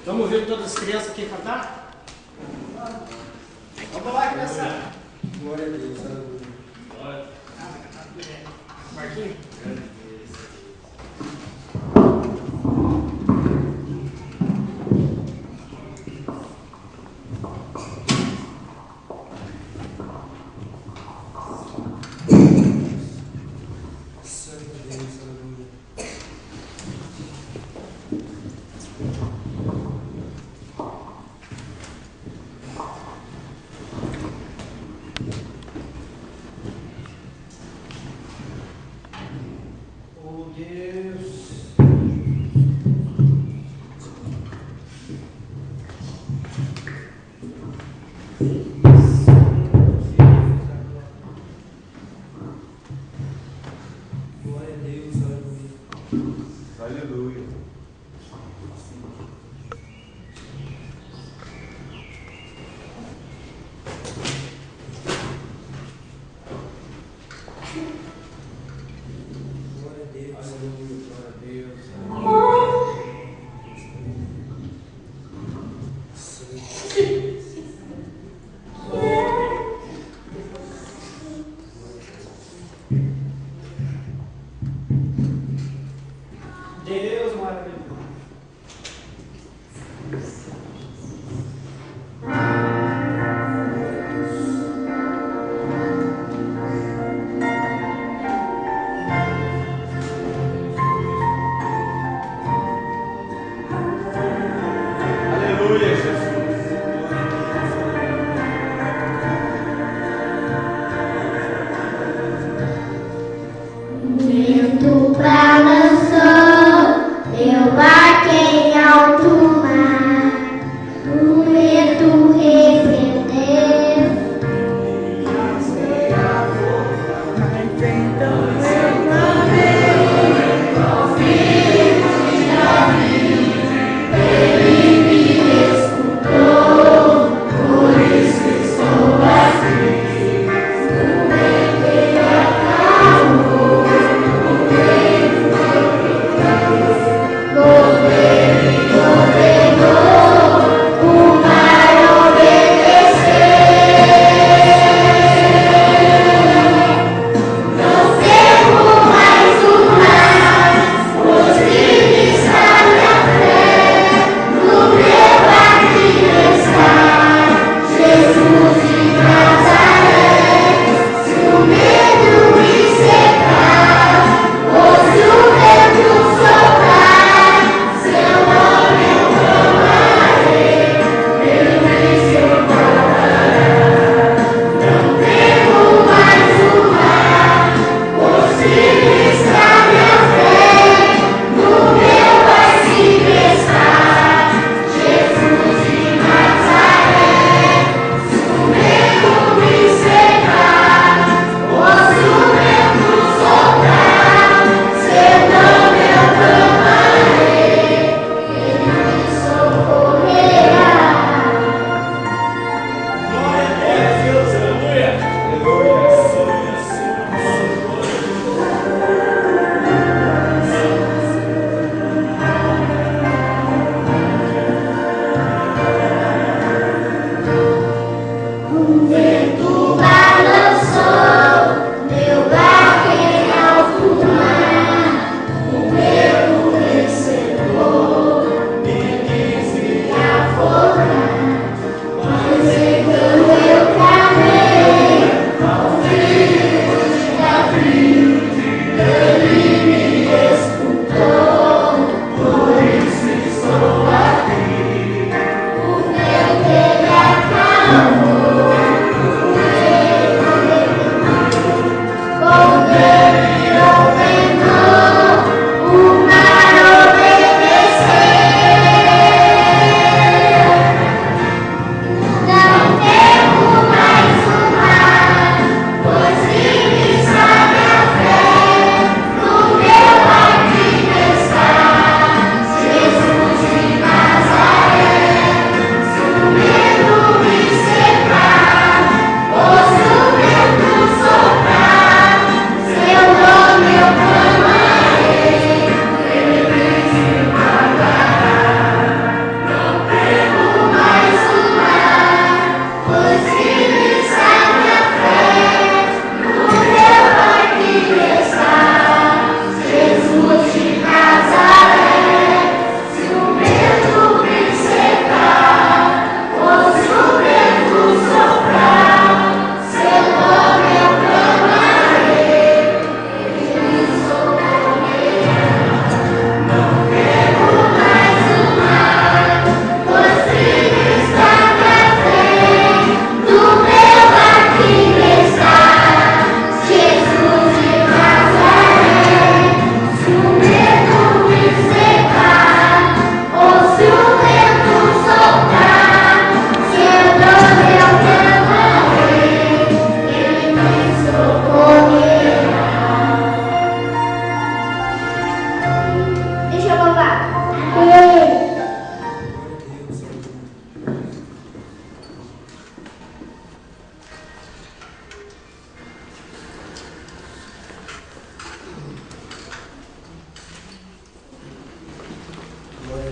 Vamos ver todas as crianças aqui cantar? Vamos lá, criança. Glória a Deus. Marquinhos? Aleluia. Glória a Deus. Aleluia. Glória a Deus. Deus maravilhoso.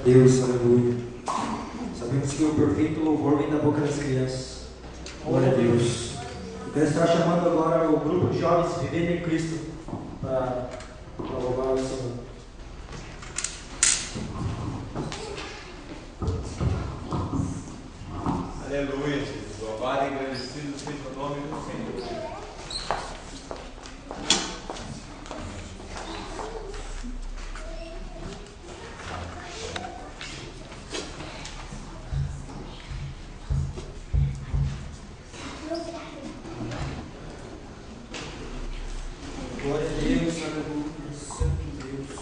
Deus, aleluia. Sabemos que o perfeito louvor vem da boca das crianças. Glória a Deus. Deus está chamando agora o grupo de jovens vivendo em Cristo para louvar o Senhor. Aleluia, Jesus. Louvado e agradecido seja o nome do Senhor. Glória a Deus, aleluia, Santo Deus.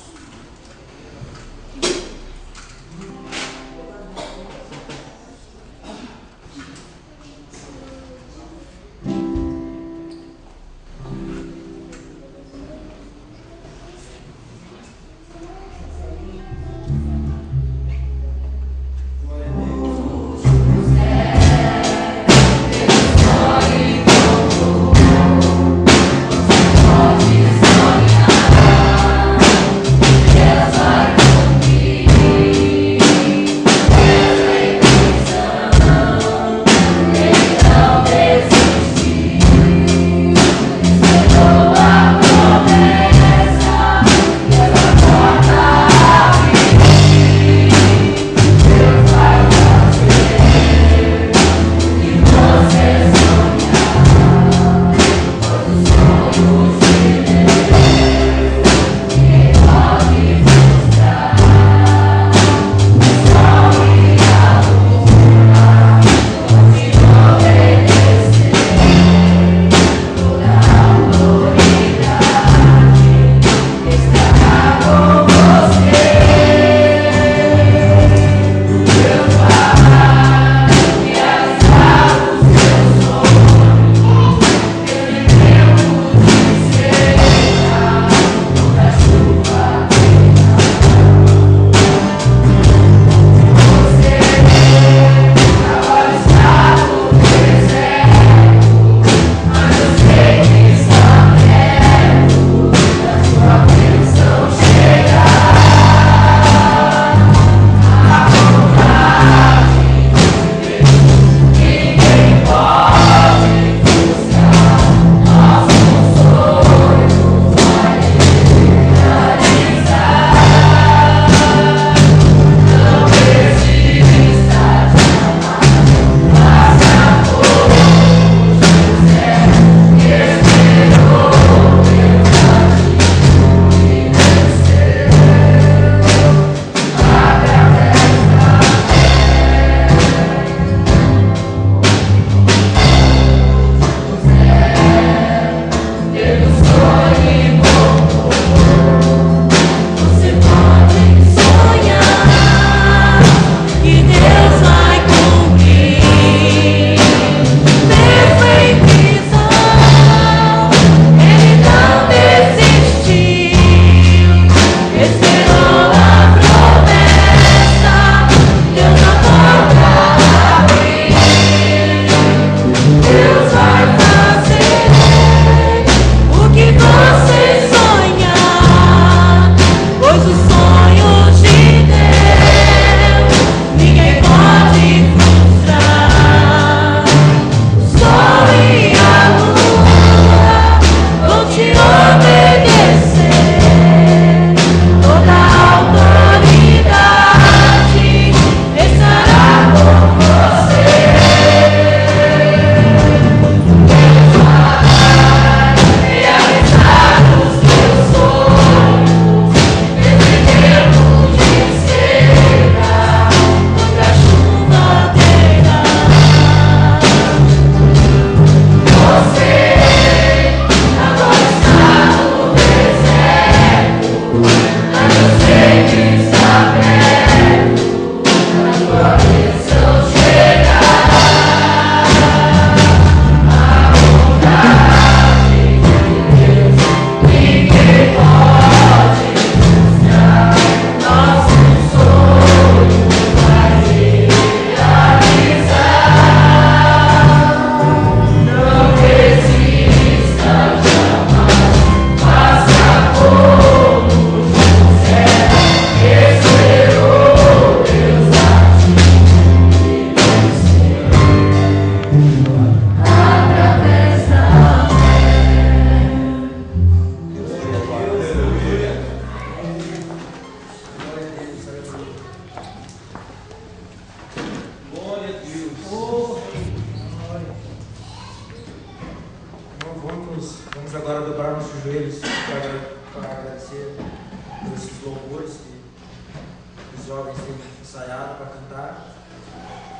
jovens têm ensaiado para cantar.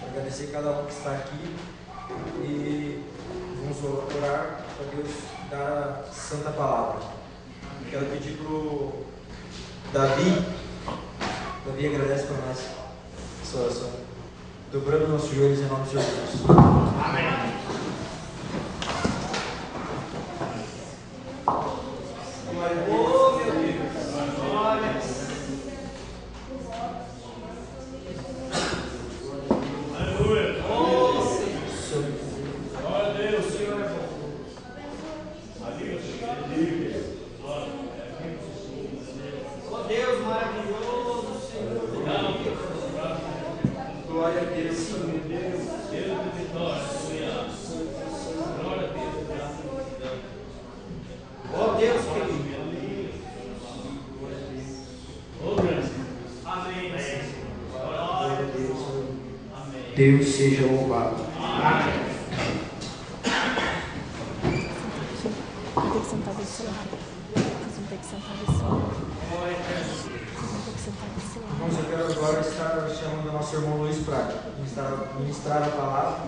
Agradecer a cada um que está aqui e vamos orar para Deus dar a santa palavra. Quero pedir para o Davi agradece para nós essa oração, dobrando nossos joelhos em nome de Jesus. Amém. Oh, meu Deus. Glória. Aleluia. Oh, Senhor. Glória a Deus. O Senhor é bom. Oh, Deus maravilhoso, Senhor. Glória a Deus, Senhor. Deus de vitória. Glória a Deus. Oh, Deus querido. Amém. Glória a Deus. Amém. Deus seja louvado. Amém. Tem que sentar desse lado. Não tem que sentar desse lado. Glória a Deus. Não tem que sentar desse lado. Irmãos, eu quero agora estar chamando o nosso irmão Luiz para ministrar a palavra.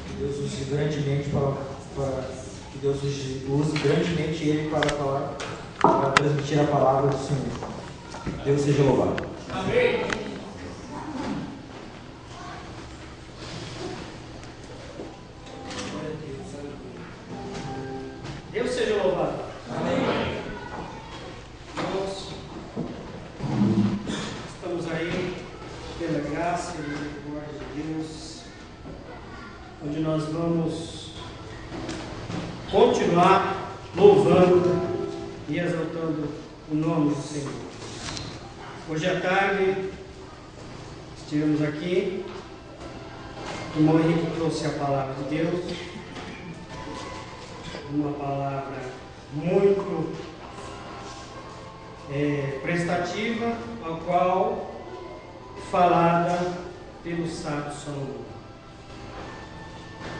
Que Deus use grandemente que Deus use grandemente ele para falar, para transmitir a palavra do Senhor. Deus seja louvado. Amém. Deus seja louvado. Amém. Irmãos, estamos aí pela graça e misericórdia de Deus, onde nós vamos continuar louvando e exaltando o nome do Senhor. Hoje à tarde estivemos aqui, o irmão Henrique trouxe a palavra de Deus, uma palavra muito prestativa, a qual falada pelo sábio Salomão.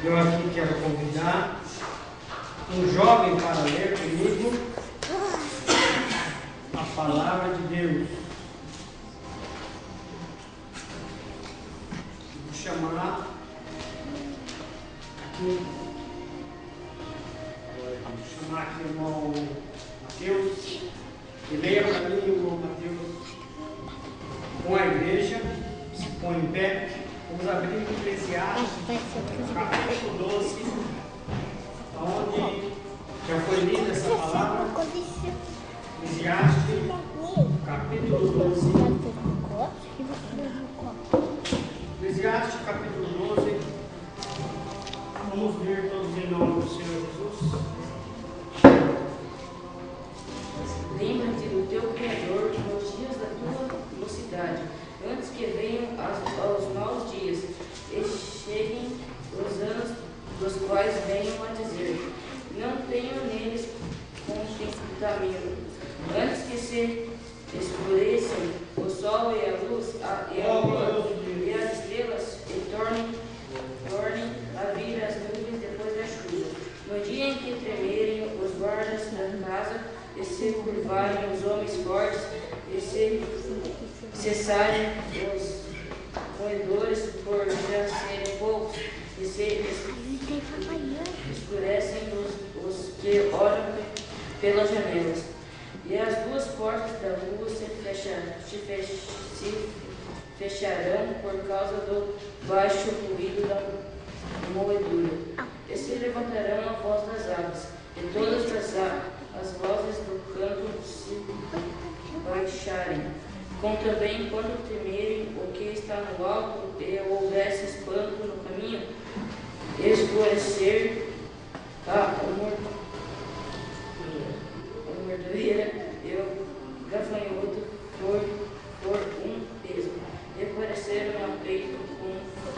Eu aqui quero convidar um jovem para ler comigo a palavra de Deus. Vou chamar aqui o irmão Mateus, e leia para mim, irmão Mateus, com a igreja, se põe em pé. Vamos abrir o Eclesiastes, capítulo 12, onde já foi lida essa palavra. Eclesiastes, capítulo 12. Eclesiastes, capítulo 12. Vamos ler todos em nome do Senhor Jesus. Lembra-te do teu Criador nos dias da tua mocidade, antes que venham aos maus dias, e cheguem os anos dos quais venham a dizer: não tenho neles contentamento. Antes que se escureçam o sol e a luz, e a lua e as estrelas, e tornem a vir as nuvens depois da chuva. No dia em que tremerem os guardas da casa, e se curvarem os homens fortes, e se cessarem os roedores por já serem poucos, e se escurecem os que olham pelas janelas, e as duas portas da rua se fecharão por causa do baixo ruído da moedura, e se levantarão a voz das aves, e todas as vozes do canto se baixarem, com também quando temerem o que está no alto, e houvesse espanto no caminho, escurecer a mordoeira e o gafanhoto por um peso, e pareceram a peito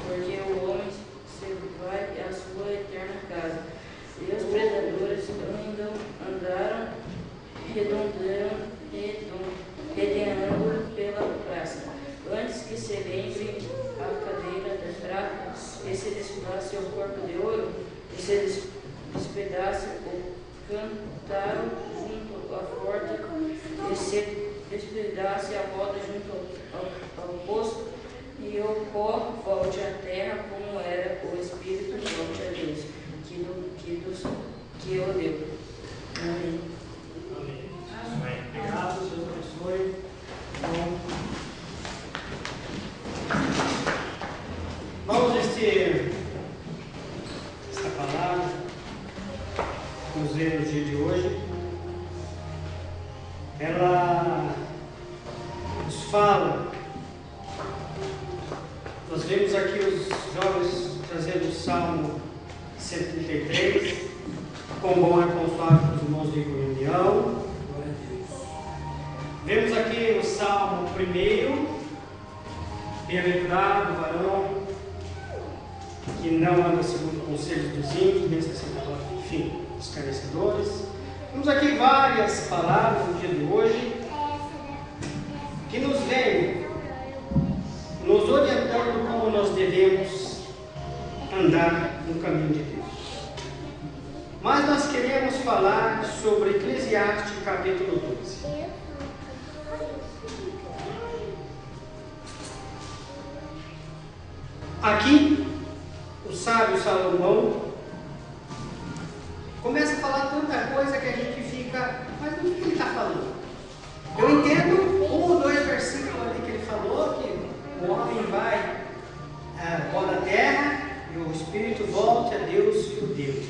porque o homem se vai à sua eterna casa, e os predadores andaram redeando pela praça, antes que se lembrem a cadeira de prata, e se despedace o corpo de ouro, e se despedace o cantaro junto à porta, e se despedace a roda junto pó volte à terra como era, o espírito volte a Deus, que o deu. Amém. Amém. Obrigado, Deus abençoe. Bom, vamos esta palavra nos ver no dia de hoje. Ela nos fala. Nós vemos aqui os jovens trazendo o Salmo 133. Quão bom é consolar com os irmãos de comunhão. Vemos aqui o Salmo 1. Bem-aventurado o varão que não anda segundo o conselho dos ímpios, nem se assenta, enfim, dos escarnecedores. Temos aqui várias palavras no dia de hoje que nos vêm nos orientando como nós devemos andar no caminho de Deus. Mas nós queremos falar sobre Eclesiastes capítulo 12. Aqui, o sábio Salomão começa a falar tanta coisa que a gente fica, mas o que ele está falando? Eu entendo 1 ou 2 versículos ali que ele falou, que o homem vai pó da terra e o espírito volta a Deus e o deu.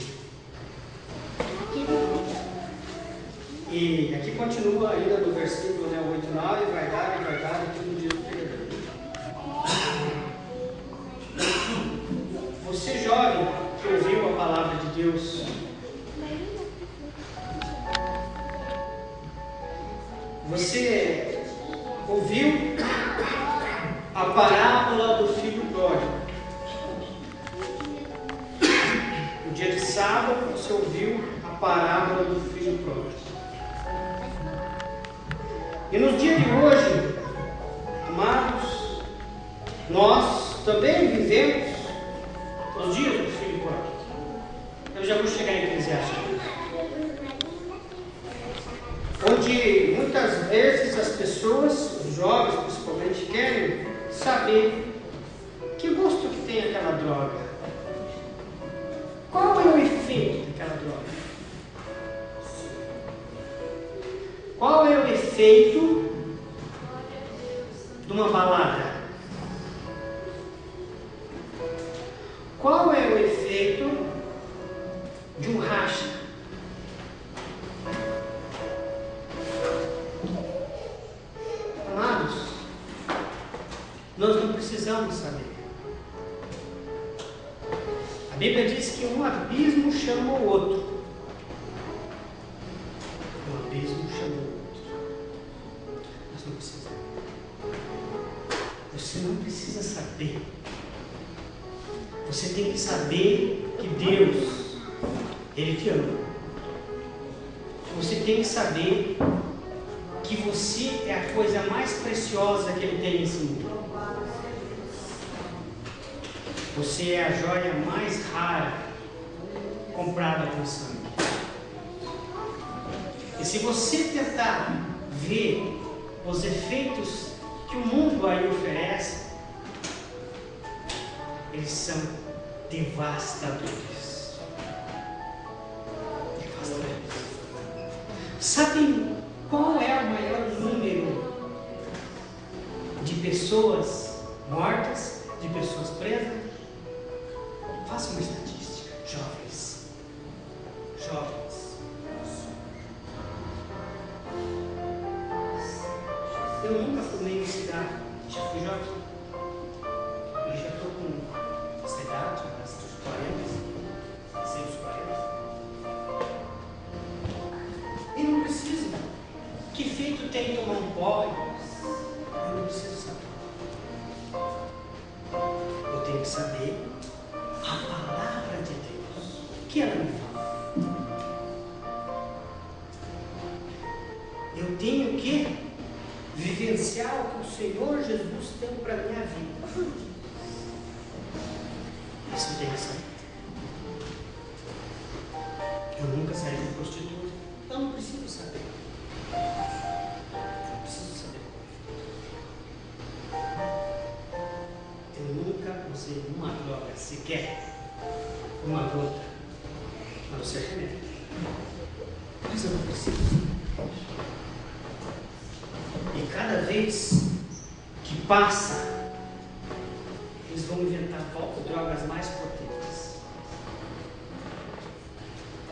E aqui continua ainda no versículo 8, 9, vai dar e tudo diz o Criador. Você jovem que ouviu a palavra de Deus, você ouviu a parábola do filho pródigo. No dia de sábado você ouviu a parábola do filho pródigo. E nos dias de hoje, amados, nós também vivemos os dias do filho pródigo. Eu já vou chegar em Eclesiastes. Onde muitas vezes as pessoas, os jovens principalmente, querem saber que gosto que tem aquela droga. Qual é o efeito daquela droga? Qual é o efeito de uma balada? Qual é o efeito de um racha? Amados, nós não precisamos saber. A Bíblia diz que um abismo chama o outro. Um abismo chama o outro. Nós não precisamos. Você não precisa saber. Você tem que saber que Deus, Ele te ama. Você tem que saber que você é a coisa mais preciosa que Ele tem nesse mundo. Você é a joia mais rara comprada com sangue. E se você tentar ver os efeitos que o mundo aí oferece, eles são devastadores. Devastadores. Sabe qual é o maior número de pessoas mortas, de pessoas presas? Faça uma estatística. Jovens. Eu nunca fumei um cigarro. Já fui jovem. Eu já estou com essa idade, dos 40, sei os 40. E não preciso. Que efeito tem tomar um pó? Eu não preciso saber. Eu tenho que saber a palavra de Deus. O que ela me fala? Eu tenho que vivenciar o que o Senhor Jesus tem para a minha vida. Isso eu tenho que saber. Eu nunca saí de prostituta. Eu não preciso saber. Eu não preciso saber. Eu você uma droga sequer, uma gota, a não ser remédio. Mas eu não preciso. E cada vez que passa, eles vão inventar drogas mais potentes.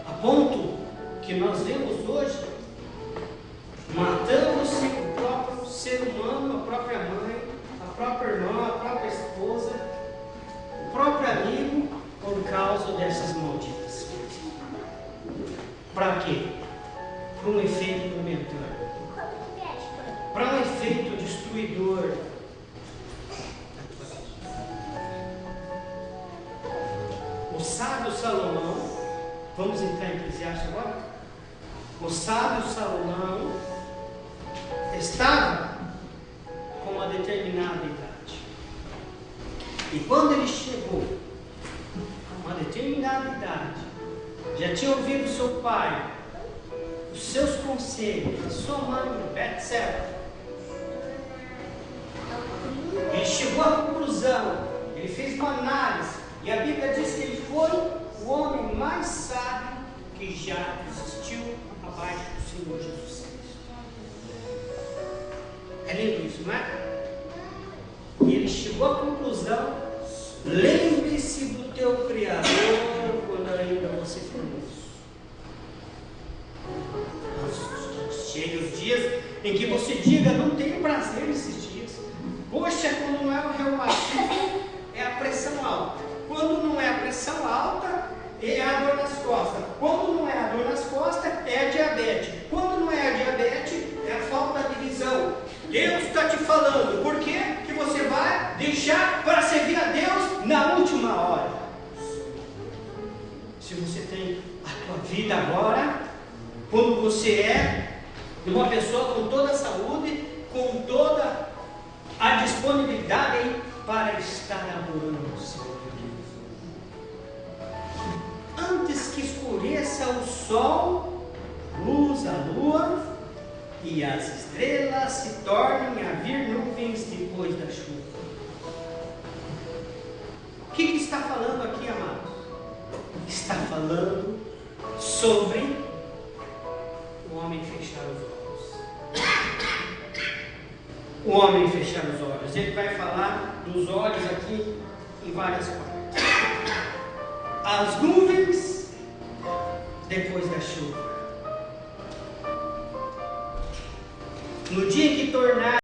A ponto que nós vemos hoje, matando-se o próprio ser humano, a própria mãe, a própria irmã, a própria esposa, o próprio amigo, por causa dessas malditas. Para quê? Para um efeito momentâneo. Para um efeito destruidor. O sábio Salomão, vamos entrar em Eclesiastes agora? O sábio Salomão estava com uma determinada idade. E quando ele chegou a uma determinada idade, já tinha ouvido seu pai, os seus conselhos, a sua mãe, Betseba. Ele chegou à conclusão, ele fez uma análise, e a Bíblia diz que ele foi o homem mais sábio que já existiu abaixo do Senhor Jesus Cristo. É lindo isso, não é? E ele chegou à conclusão: lembre-se do teu Criador quando ainda você for moço. Chegue os dias em que você diga: não tenho prazer nesses dias. Poxa, quando não é o reumatismo, é a pressão alta. Quando não é a pressão alta, é a dor nas costas. Quando não é a dor nas costas, é a diabetes. Quando não é a diabetes, é a falta de visão. Deus está te falando. Por quê? Que você vai deixar para servir a Deus na última hora. Se você tem a tua vida agora, quando você é uma pessoa com toda a saúde, com toda a disponibilidade para estar adorando o Senhor. Antes que escureça o sol, luz a lua e as estrelas se tornem a vir nuvens depois da chuva. O que está falando aqui, amados? Está falando sobre o homem fechar os olhos. O homem fechar os olhos. Ele vai falar dos olhos aqui em várias partes. As nuvens depois da chuva. No dia em que tornar